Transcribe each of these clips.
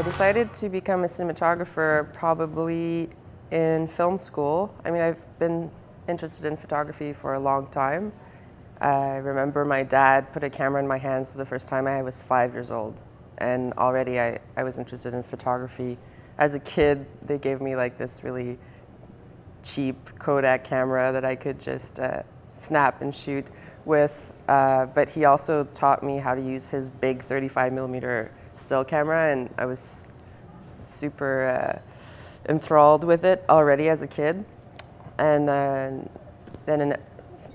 decided to become a cinematographer probably in film school. I mean, I've been interested in photography for a long time. I remember my dad put a camera in my hands the first time I was 5 years old. And already I was interested in photography. As a kid, they gave me like this really cheap Kodak camera that I could just snap and shoot with. But he also taught me how to use his big 35mm still camera, and I was super enthralled with it already as a kid. And then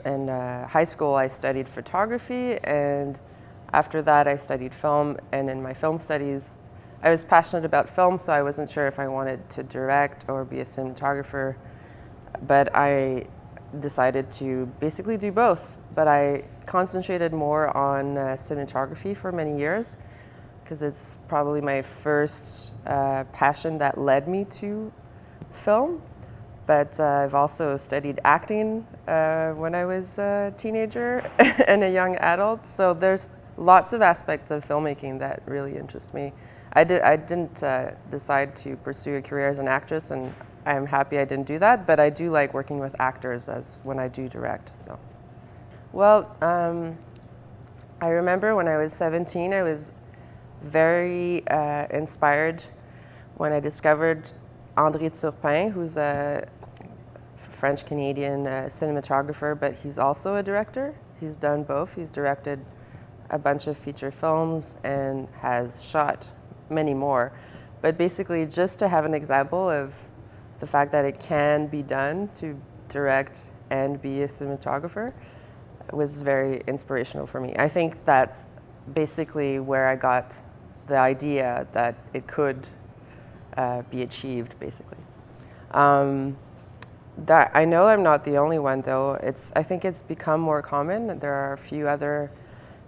in high school, I studied photography, and after that, I studied film. And in my film studies, I was passionate about film, so I wasn't sure if I wanted to direct or be a cinematographer. But I decided to basically do both. But I concentrated more on cinematography for many years, because it's probably my first passion that led me to film. But I've also studied acting when I was a teenager and a young adult. So there's lots of aspects of filmmaking that really interest me. I didn't decide to pursue a career as an actress, and I'm happy I didn't do that, but I do like working with actors as when I do direct. So, well, I remember when I was 17, I was very inspired when I discovered André Turpin, who's a French-Canadian cinematographer, but he's also a director. He's done both. He's directed a bunch of feature films and has shot many more. But basically, just to have an example of the fact that it can be done to direct and be a cinematographer was very inspirational for me. I think that's basically where I got the idea that it could be achieved, basically. That I know I'm not the only one, though. I think it's become more common. There are a few other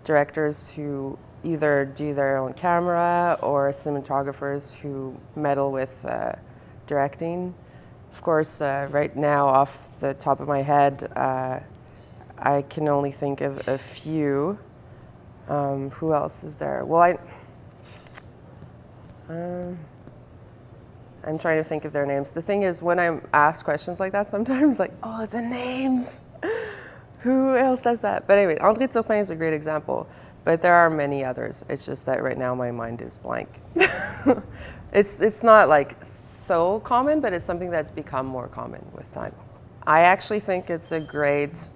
directors who either do their own camera or cinematographers who meddle with directing. Of course, right now, off the top of my head, I can only think of a few. Who else is there? Well, I'm trying to think of their names. The thing is, when I'm asked questions like that, sometimes like, oh, the names. Who else does that? But anyway, André Turpin is a great example, but there are many others. It's just that right now my mind is blank. It's not like so common, but it's something that's become more common with time. I actually think it's a great,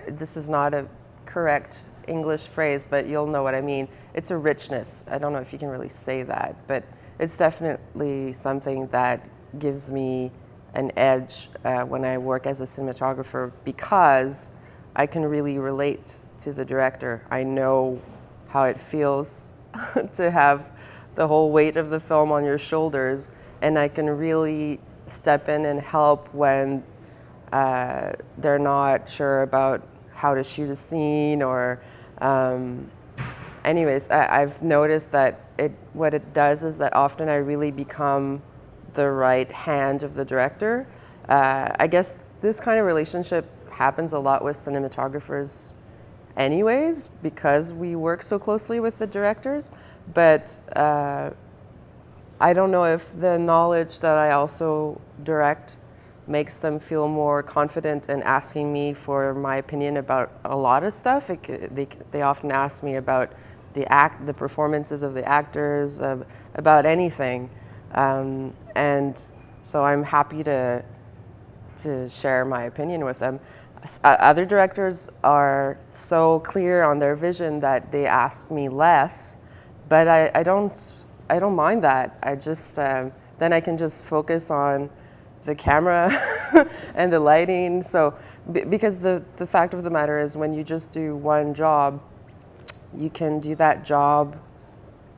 this is not a correct English phrase, but you'll know what I mean. It's a richness. I don't know if you can really say that, but it's definitely something that gives me an edge when I work as a cinematographer, because I can really relate to the director. I know how it feels to have the whole weight of the film on your shoulders, and I can really step in and help when they're not sure about how to shoot a scene or anyways, I've noticed that what it does is that often I really become the right hand of the director. I guess this kind of relationship happens a lot with cinematographers anyways, because we work so closely with the directors, but I don't know if the knowledge that I also direct makes them feel more confident in asking me for my opinion about a lot of stuff. They often ask me about the performances of the actors, about anything, and so I'm happy to share my opinion with them. Other directors are so clear on their vision that they ask me less, but I don't mind that. I just then I can just focus on the camera and the lighting. So because the fact of the matter is, when you just do one job, you can do that job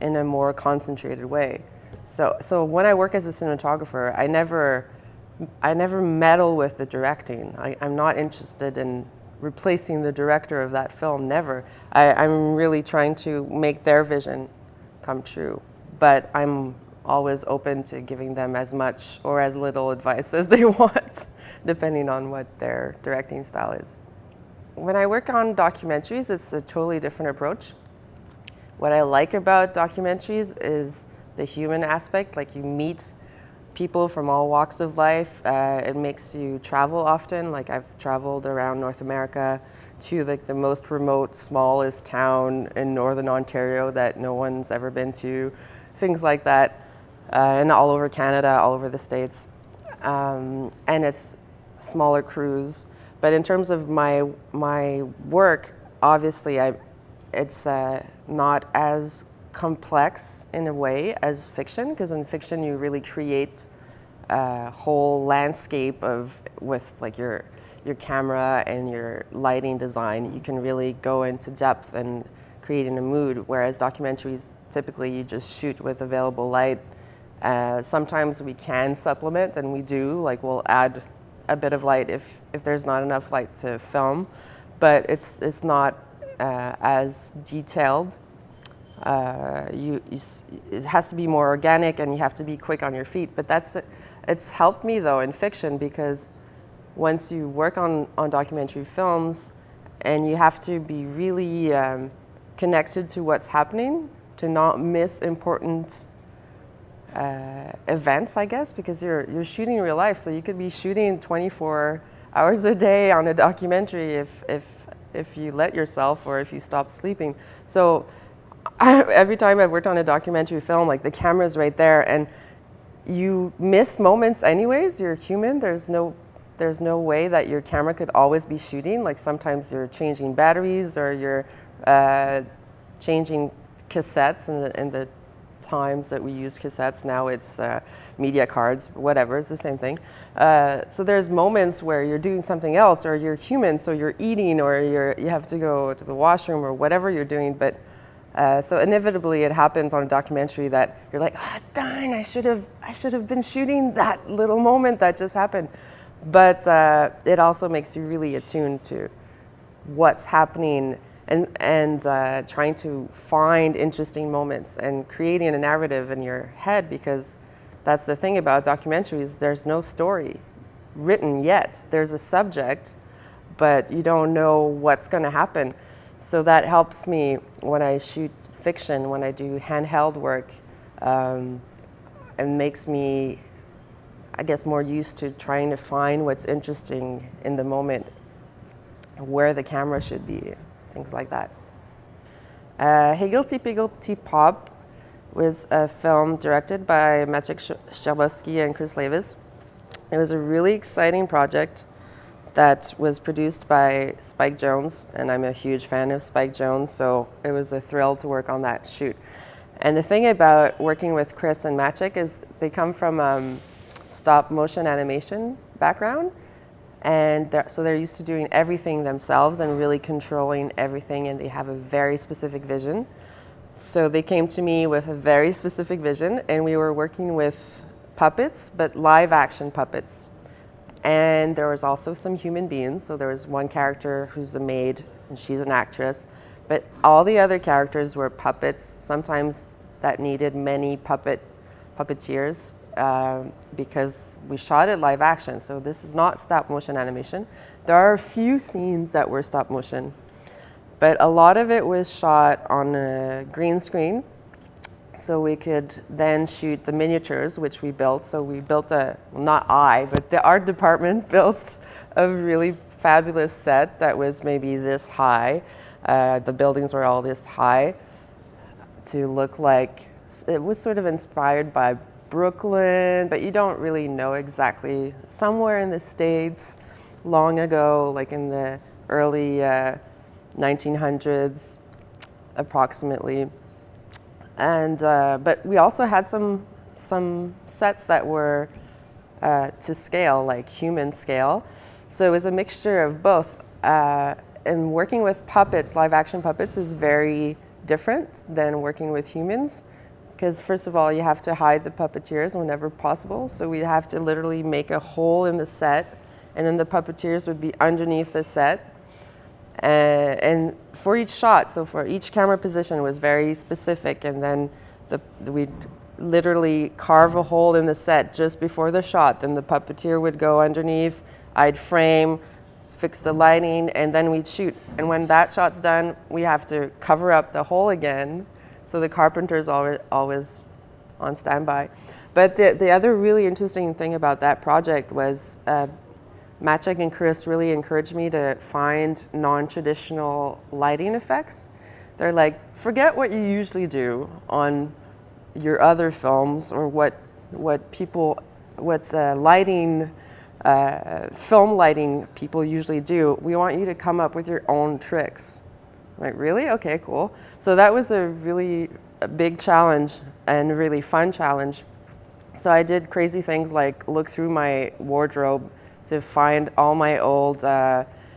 in a more concentrated way. So when I work as a cinematographer, I never meddle with the directing. I'm not interested in replacing the director of that film, never. I'm really trying to make their vision come true, but I'm always open to giving them as much or as little advice as they want, depending on what their directing style is. When I work on documentaries, it's a totally different approach. What I like about documentaries is the human aspect, like you meet people from all walks of life. It makes you travel often. Like I've traveled around North America to like the most remote, smallest town in Northern Ontario that no one's ever been to, things like that, and all over Canada, all over the States. And it's smaller crews. But in terms of my work, obviously it's not as complex in a way as fiction, because in fiction you really create a whole landscape with like your camera and your lighting design. You can really go into depth and create in a mood, whereas documentaries, typically you just shoot with available light. Sometimes we can supplement, and we do, like we'll add a bit of light if there's not enough light to film, but it's not as detailed. It has to be more organic, and you have to be quick on your feet. But it's helped me though in fiction, because once you work on documentary films, and you have to be really connected to what's happening to not miss important events, I guess, because you're shooting real life. So you could be shooting 24 hours a day on a documentary if you let yourself, or if you stop sleeping. So every time I've worked on a documentary film, like the camera's right there, and you miss moments anyways. You're human. There's no way that your camera could always be shooting. Like sometimes you're changing batteries, or you're changing cassettes in the times that we use cassettes. Now it's media cards, whatever, it's the same thing. So there's moments where you're doing something else, or you're human, so you're eating, or you have to go to the washroom, or whatever you're doing. But so inevitably it happens on a documentary that you're like, oh, darn, I should have been shooting that little moment that just happened. But it also makes you really attuned to what's happening, and trying to find interesting moments and creating a narrative in your head, because that's the thing about documentaries. There's no story written yet. There's a subject, but you don't know what's going to happen. So that helps me when I shoot fiction, when I do handheld work, and makes me, I guess, more used to trying to find what's interesting in the moment, where the camera should be, things like that. Higglypiggly Pop was a film directed by Maciek Szczerbowski and Chris Lavis. It was a really exciting project that was produced by Spike Jonze, and I'm a huge fan of Spike Jonze, so it was a thrill to work on that shoot. And the thing about working with Chris and Maciek is they come from stop motion animation background, and so they're used to doing everything themselves and really controlling everything, and they have a very specific vision. So they came to me with a very specific vision, and we were working with puppets, but live action puppets. And there was also some human beings. So there was one character who's a maid, and she's an actress, but all the other characters were puppets. Sometimes that needed many puppeteers, because we shot it live action. So this is not stop motion animation. There are a few scenes that were stop motion, but a lot of it was shot on a green screen. So we could then shoot the miniatures, which we built. So we built not I, but the art department built a really fabulous set that was maybe this high. The buildings were all this high to look like, it was sort of inspired by Brooklyn, but you don't really know exactly. Somewhere in the States, long ago, like in the early 1900s, approximately. And but we also had some sets that were to scale, like human scale. So it was a mixture of both. And working with puppets, live action puppets, is very different than working with humans. Because first of all, you have to hide the puppeteers whenever possible. So we have to literally make a hole in the set, and then the puppeteers would be underneath the set. And for each shot, so for each camera position was very specific, and then we'd literally carve a hole in the set just before the shot. Then the puppeteer would go underneath, I'd frame, fix the lighting, and then we'd shoot. And when that shot's done, we have to cover up the hole again. So the carpenter's always on standby. But the other really interesting thing about that project was Maciek and Chris really encouraged me to find non-traditional lighting effects. They're like, forget what you usually do on your other films or what's lighting, film lighting people usually do. We want you to come up with your own tricks. I'm like, really? Okay, cool. So that was a really big challenge and really fun challenge. So I did crazy things like look through my wardrobe to find all my old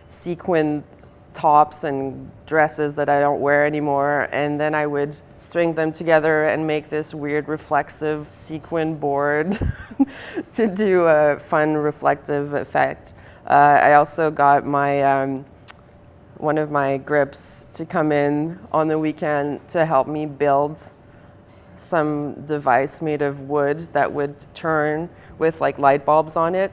sequin tops and dresses that I don't wear anymore, and then I would string them together and make this weird reflexive sequin board to do a fun reflective effect. I also got my one of my grips to come in on the weekend to help me build some device made of wood that would turn with like light bulbs on it.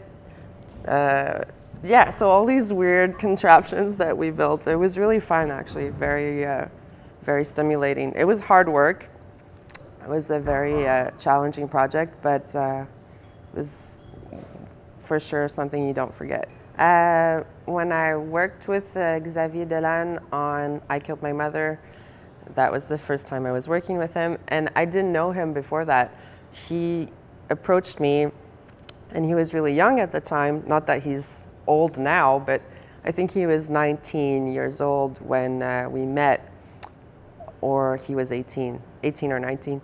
Yeah, so all these weird contraptions that we built. It was really fun, actually, very stimulating. It was hard work. It was a very challenging project, but it was for sure something you don't forget. When I worked with Xavier Dolan on I Killed My Mother, that was the first time I was working with him, and I didn't know him before that. He approached me, and he was really young at the time. Not that he's old now, but I think he was 19 years old when we met, or he was 18 or 19.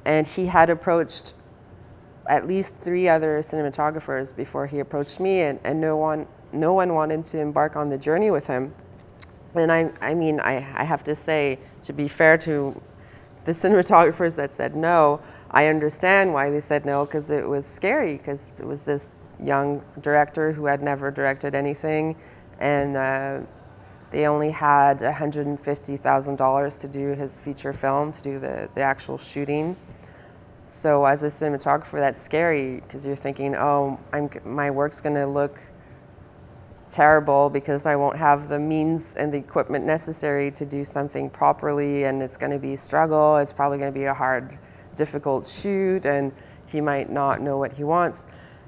And he had approached at least 3 other cinematographers before he approached me, and no one wanted to embark on the journey with him. And I mean, I have to say, to be fair to the cinematographers that said no, I understand why they said no, because it was scary, because it was this young director who had never directed anything, and they only had $150,000 to do his feature film, to do the actual shooting. So as a cinematographer, that's scary, because you're thinking, oh, my work's going to look terrible because I won't have the means and the equipment necessary to do something properly, and it's going to be a struggle. It's probably going to be a hard, difficult shoot, and he might not know what he wants.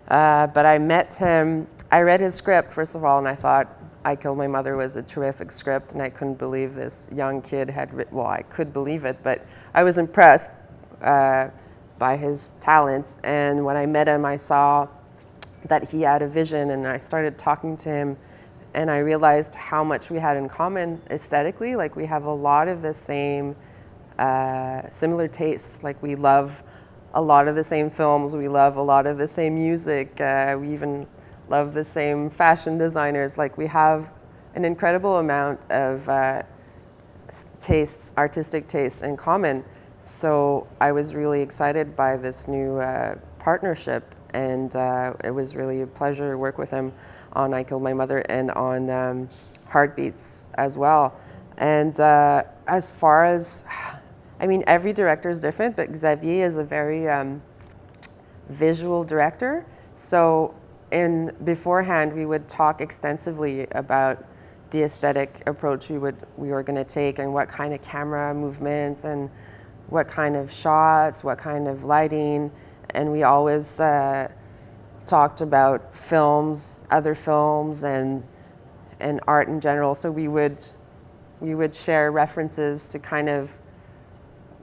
But I met him, I read his script, first of all, and I thought I Killed My Mother was a terrific script, and I couldn't believe this young kid had written, well, I could believe it, but I was impressed by his talent. And when I met him, I saw that he had a vision, and I started talking to him, and I realized how much we had in common aesthetically. Like, we have a lot of the same similar tastes. Like, we love a lot of the same films, we love a lot of the same music, we even love the same fashion designers. Like, we have an incredible amount of tastes, artistic tastes in common. So I was really excited by this new partnership, and it was really a pleasure to work with him on I Killed My Mother and on Heartbeats as well. And as far as, I mean, every director is different, but Xavier is a very visual director. So beforehand, we would talk extensively about the aesthetic approach we were going to take, and what kind of camera movements, and what kind of shots, what kind of lighting. And we always talked about films, other films, and art in general. So we would share references to kind of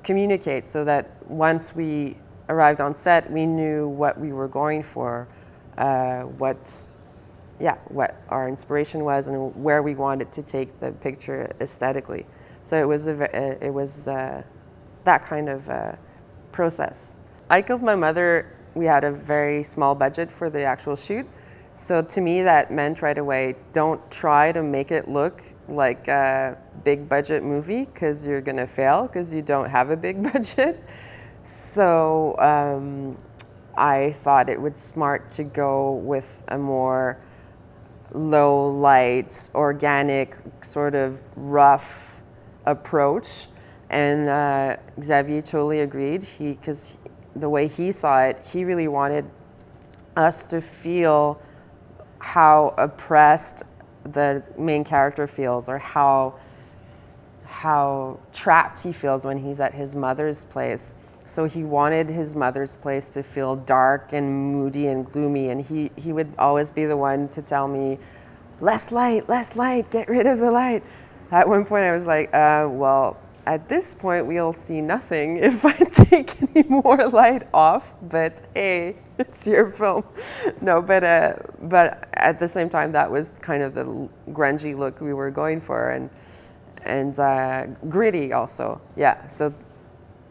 communicate, so that once we arrived on set, we knew what we were going for, what our inspiration was, and where we wanted to take the picture aesthetically. So it was that kind of process. I Killed My Mother, we had a very small budget for the actual shoot. So to me, that meant right away, don't try to make it look like a big budget movie, because you're gonna fail, because you don't have a big budget. So I thought it would smart to go with a more low light, organic, sort of rough approach. And Xavier totally agreed, because the way he saw it, he really wanted us to feel how oppressed the main character feels, or how trapped he feels when he's at his mother's place. So he wanted his mother's place to feel dark and moody and gloomy, and he would always be the one to tell me, less light, get rid of the light. At one point I was like, well, at this point we'll see nothing if I take any more light off, but hey, it's your film. No, but at the same time that was kind of the grungy look we were going for, and gritty also. Yeah, so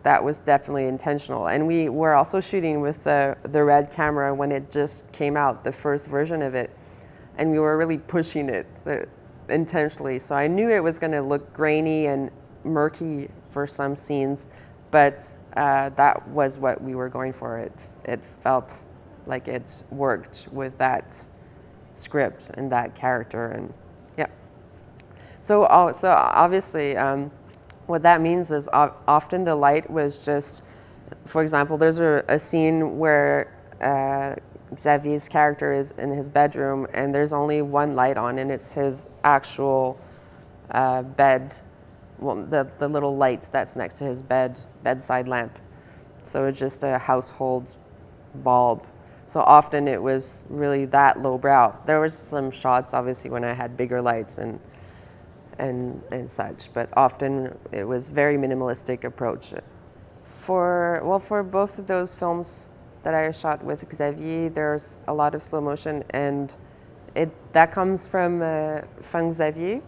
that was definitely intentional. And we were also shooting with the red camera when it just came out, the first version of it. And we were really pushing it intentionally. So I knew it was going to look grainy and murky for some scenes, but that was what we were going for. It felt like it worked with that script and that character. And yeah. So obviously, what that means is often the light was just, for example, there's a scene where Xavier's character is in his bedroom and there's only one light on, and it's his actual bed, well, the little light that's next to his bedside lamp. So it's just a household bulb. So often it was really that lowbrow. There was some shots, obviously, when I had bigger lights and such, but often it was very minimalistic approach. For both of those films that I shot with Xavier, there's a lot of slow motion, and that comes from Xavier,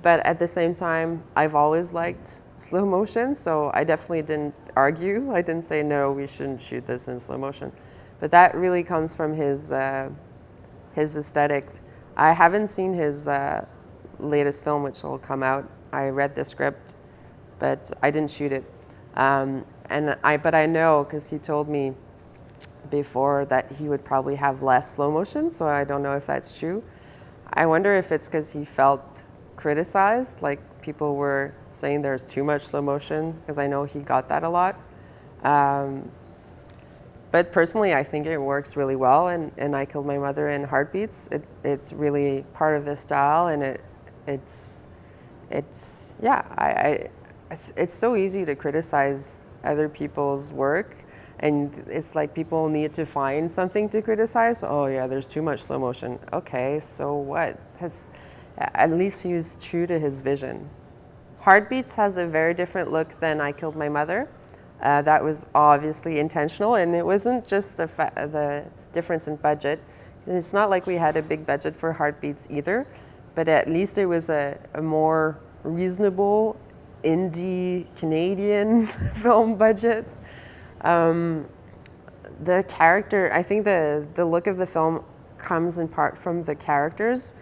but at the same time, I've always liked slow motion, so I definitely didn't argue. I didn't say, no, we shouldn't shoot this in slow motion. But that really comes from his aesthetic. I haven't seen his latest film, which will come out. I read the script, but I didn't shoot it. But I know, because he told me before, that he would probably have less slow motion, so I don't know if that's true. I wonder if it's because he felt criticized, like people were saying there's too much slow motion, because I know he got that a lot. But personally, I think it works really well, and I Killed My Mother in Heartbeats. It's really part of the style, and it's so easy to criticize other people's work, and it's like people need to find something to criticize. Oh yeah, there's too much slow motion. Okay, so what? At least he was true to his vision. Heartbeats has a very different look than I Killed My Mother. That was obviously intentional, and it wasn't just the difference in budget. It's not like we had a big budget for Heartbeats either, but at least it was a more reasonable indie Canadian film budget. The character, I think the look of the film comes in part from the characters.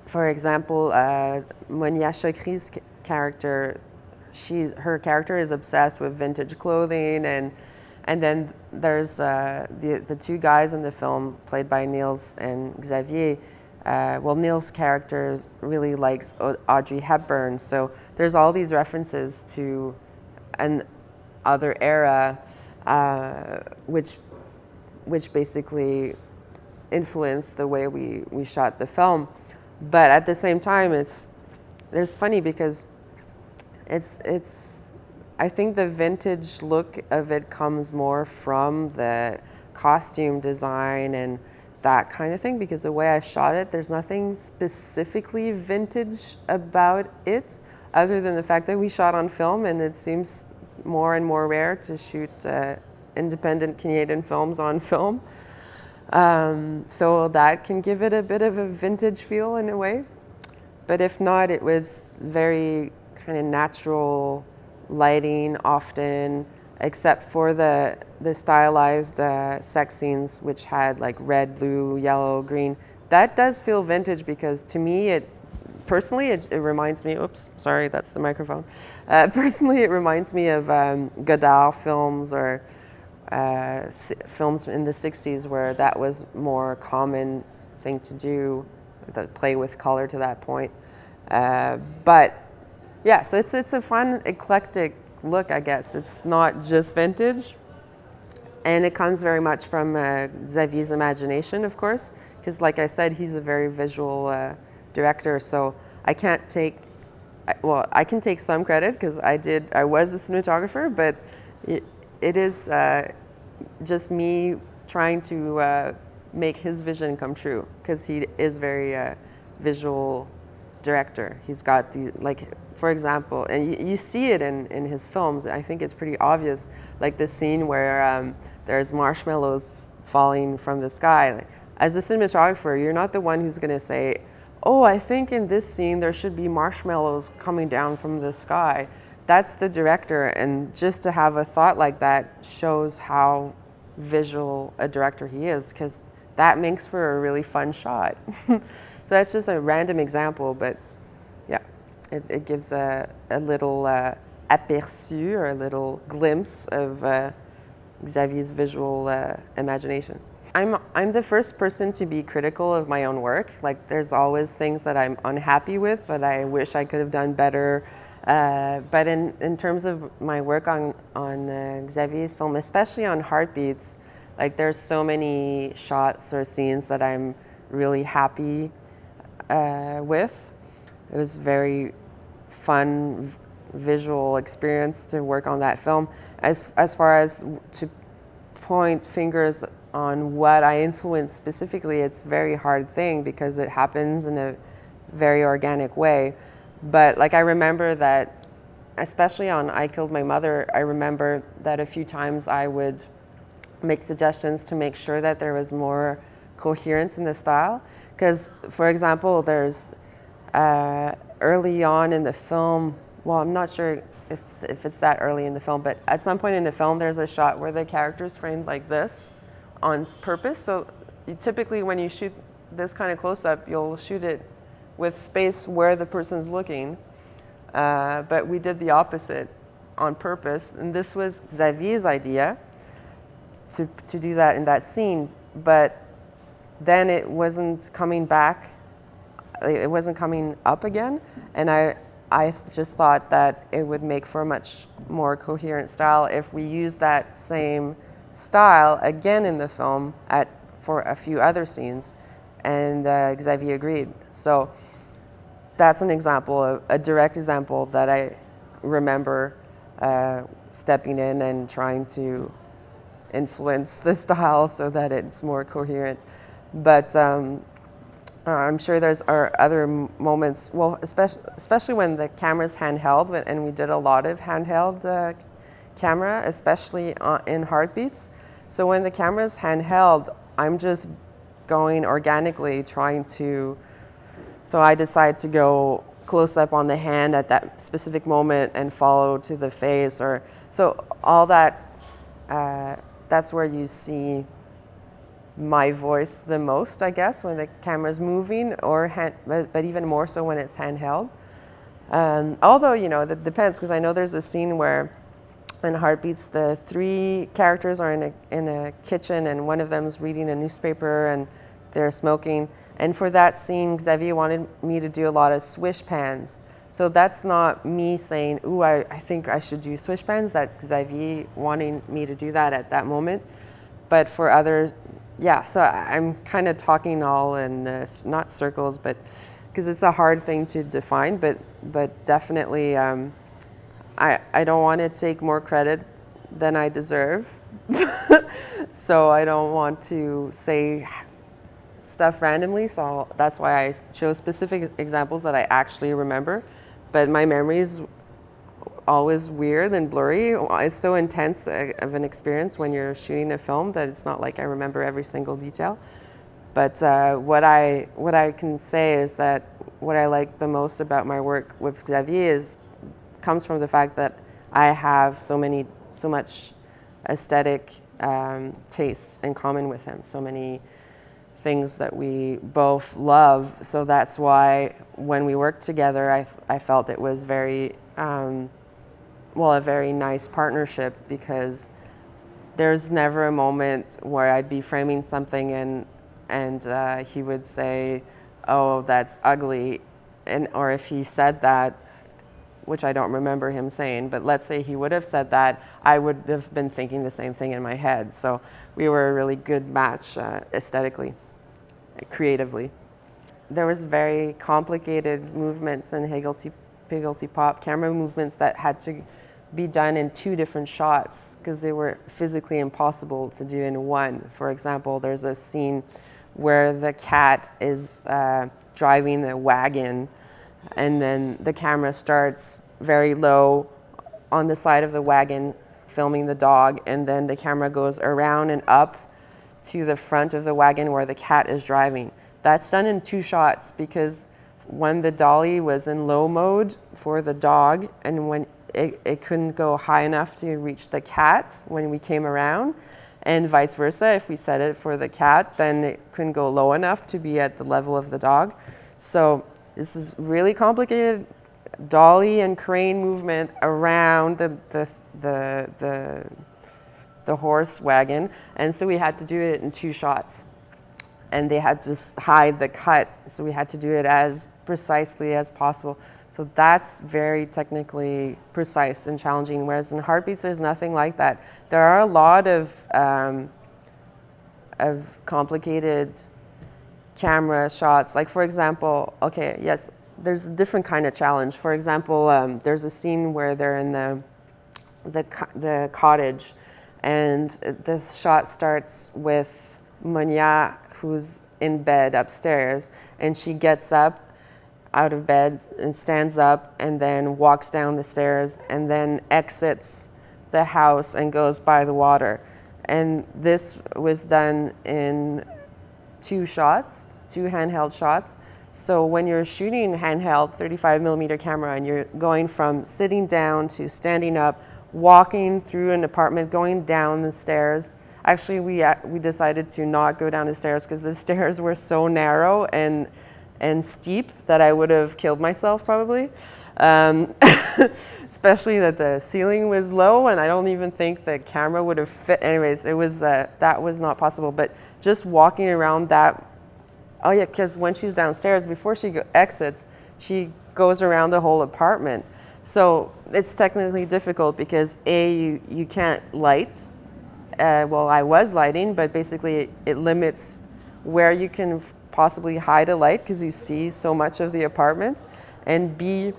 For example, Maciek Szczerbowski's character, her character is obsessed with vintage clothing, and then there's the two guys in the film played by Niels and Xavier. Niels' character really likes Audrey Hepburn, so there's all these references to an other era, which basically influenced the way we shot the film. But at the same time, it's funny because I think the vintage look of it comes more from the costume design and that kind of thing, because the way I shot it, there's nothing specifically vintage about it, other than the fact that we shot on film, and it seems more and more rare to shoot independent Canadian films on film. So that can give it a bit of a vintage feel in a way. But if not, it was very kind of natural lighting often, except for the stylized sex scenes, which had like red, blue, yellow, green. That does feel vintage, because to me, personally, it reminds me, oops, sorry, that's the microphone. Personally, it reminds me of Godard films or films in the 60s, where that was more common thing to do, play with color to that point. But yeah, so it's a fun, eclectic look, I guess. It's not just vintage, and it comes very much from Xavier's imagination, of course, because like I said, he's a very visual director, so I can't take, well, I can take some credit because I was a cinematographer, but it is just me trying to make his vision come true, because he is very visual director. He's got the, like, for example, and you see it in his films, I think it's pretty obvious, like the scene where there's marshmallows falling from the sky. Like, as a cinematographer, you're not the one who's gonna say, oh, I think in this scene there should be marshmallows coming down from the sky. That's the director, and just to have a thought like that shows how visual a director he is, because that makes for a really fun shot. So that's just a random example, but yeah, it gives a little aperçu, or a little glimpse of Xavier's visual imagination. I'm the first person to be critical of my own work. Like, there's always things that I'm unhappy with, that I wish I could have done better. But in terms of my work on Xavier's film, especially on Heartbeats, like, there's so many shots or scenes that I'm really happy with. It was very fun visual experience to work on that film. As far as to point fingers on what I influenced specifically, it's a very hard thing because it happens in a very organic way. But like, I remember that, especially on I Killed My Mother, I remember that a few times I would make suggestions to make sure that there was more coherence in the style. Because, for example, there's early on in the film, well, I'm not sure if it's that early in the film, but at some point in the film there's a shot where the character's framed like this on purpose. So typically when you shoot this kind of close-up, you'll shoot it with space where the person's looking, but we did the opposite on purpose, and this was Xavier's idea to do that in that scene, but then it wasn't coming back, it wasn't coming up again, and I just thought that it would make for a much more coherent style if we use that same style again in the film for a few other scenes, and Xavier agreed. So that's an example, a direct example that I remember stepping in and trying to influence the style so that it's more coherent. But I'm sure there's other moments, well, especially when the camera's handheld, and we did a lot of handheld camera, especially in Heartbeats. So when the camera's handheld, I'm just going organically, trying to, so I decide to go close up on the hand at that specific moment and follow to the face, or so all that, that's where you see my voice the most, I guess, when the camera's moving, or but even more so when it's handheld. Although, you know, that depends, because I know there's a scene where in Heartbeats the three characters are in a kitchen, and one of them's reading a newspaper and they're smoking. And for that scene, Xavier wanted me to do a lot of swish pans. So that's not me saying, ooh, I think I should do swish pans. That's Xavier wanting me to do that at that moment. But for others, yeah, so I'm kind of talking all in not circles, but because it's a hard thing to define, but definitely I don't want to take more credit than I deserve. So I don't want to say stuff randomly, so that's why I chose specific examples that I actually remember. But my memory is always weird and blurry. It's so intense of an experience when you're shooting a film that it's not like I remember every single detail. But what I can say is that what I like the most about my work with Xavier comes from the fact that I have so much aesthetic tastes in common with him, so many things that we both love. So that's why when we worked together, I felt it was very, well, a very nice partnership, because there's never a moment where I'd be framing something and he would say, oh, that's ugly. Or if he said that, which I don't remember him saying, but let's say he would have said that, I would have been thinking the same thing in my head. So we were a really good match aesthetically, creatively. There was very complicated movements in Higglypiggly Pop, camera movements that had to be done in 2 different shots because they were physically impossible to do in one. For example, there's a scene where the cat is driving the wagon, and then the camera starts very low on the side of the wagon filming the dog, and then the camera goes around and up to the front of the wagon where the cat is driving. That's done in 2 shots because when the dolly was in low mode for the dog, and when it couldn't go high enough to reach the cat when we came around, and vice versa. If we set it for the cat, then it couldn't go low enough to be at the level of the dog. So this is really complicated dolly and crane movement around the horse wagon, and so we had to do it in 2 shots. And they had to hide the cut, so we had to do it as precisely as possible. So that's very technically precise and challenging, whereas in Heartbeats, there's nothing like that. There are a lot of complicated camera shots. Like, for example, okay, yes, there's a different kind of challenge. For example, there's a scene where they're in the cottage, and the shot starts with Monia, who's in bed upstairs, and she gets up out of bed and stands up and then walks down the stairs and then exits the house and goes by the water. And this was done in 2 shots, 2 handheld shots. So when you're shooting handheld 35mm camera and you're going from sitting down to standing up, walking through an apartment, going down the stairs. Actually, we decided to not go down the stairs because the stairs were so narrow and steep that I would have killed myself probably. Especially that the ceiling was low, and I don't even think the camera would have fit. Anyways, it was that was not possible. But just walking around that, oh yeah, because when she's downstairs, before she exits, she goes around the whole apartment. So it's technically difficult because you can't light. Well, I was lighting, but basically it limits where you can possibly hide a light because you see so much of the apartment, and B,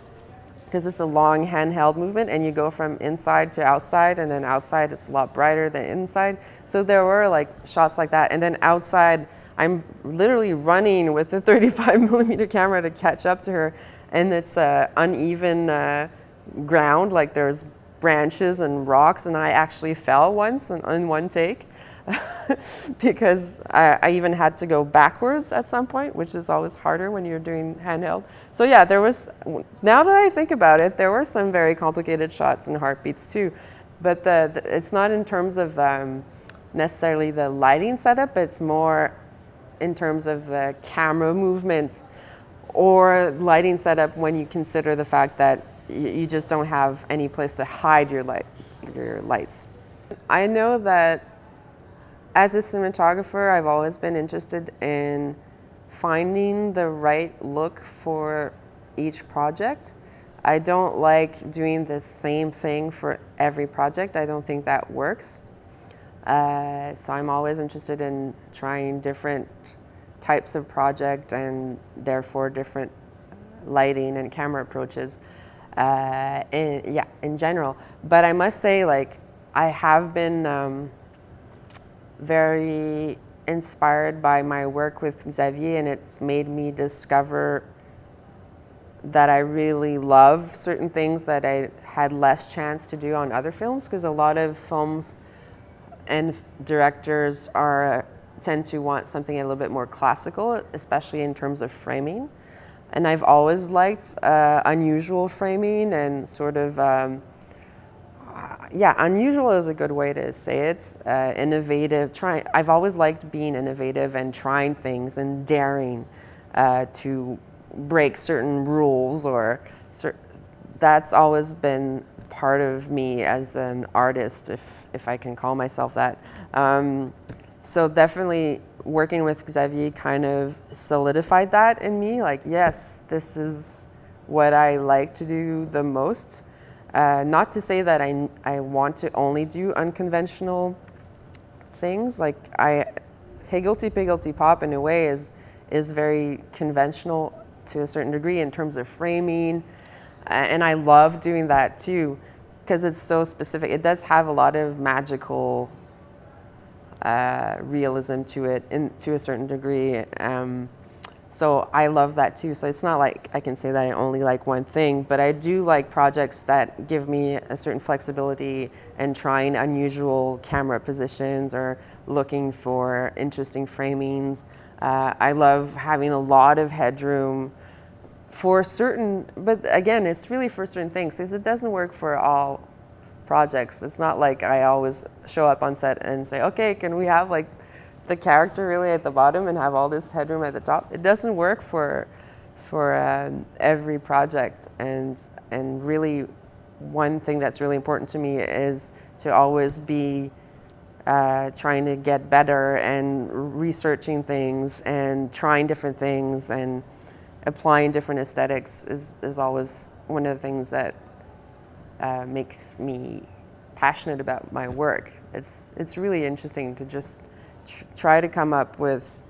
because it's a long handheld movement and you go from inside to outside, and then outside it's a lot brighter than inside. So there were like shots like that, and then outside I'm literally running with the 35mm camera to catch up to her, and it's uneven ground, like there's branches and rocks, and I actually fell once in one take. Because I even had to go backwards at some point, which is always harder when you're doing handheld. So yeah, there was, now that I think about it, there were some very complicated shots in Heartbeats too, but it's not in terms of necessarily the lighting setup, it's more in terms of the camera movement or lighting setup when you consider the fact that you just don't have any place to hide your lights. I know that as a cinematographer, I've always been interested in finding the right look for each project. I don't like doing the same thing for every project. I don't think that works. So I'm always interested in trying different types of project and therefore different lighting and camera approaches in general. But I must say, like, I have been very inspired by my work with Xavier, and it's made me discover that I really love certain things that I had less chance to do on other films, because a lot of films and directors tend to want something a little bit more classical, especially in terms of framing. And I've always liked unusual framing and sort of unusual is a good way to say it. Innovative. I've always liked being innovative and trying things and daring to break certain rules, or that's always been part of me as an artist, if I can call myself that. So definitely working with Xavier kind of solidified that in me. Like, yes, this is what I like to do the most. Not to say that I want to only do unconventional things. Like Higglypiggly Pop in a way is very conventional to a certain degree in terms of framing, and I love doing that too. because it's so specific. It does have a lot of magical realism to it, to a certain degree. So I love that too. So it's not like I can say that I only like one thing, but I do like projects that give me a certain flexibility and trying unusual camera positions or looking for interesting framings. I love having a lot of headroom for certain, but again, it's really for certain things because it doesn't work for all projects. It's not like I always show up on set and say, okay, can we have like the character really at the bottom and have all this headroom at the top? It doesn't work for every project, and really one thing that's really important to me is to always be trying to get better and researching things and trying different things and applying different aesthetics is always one of the things that makes me passionate about my work. It's really interesting to just try to come up with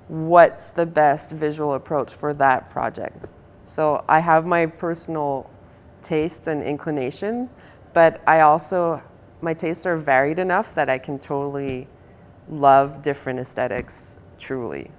what's the best visual approach for that project. So I have my personal tastes and inclinations, but my tastes are varied enough that I can totally love different aesthetics truly.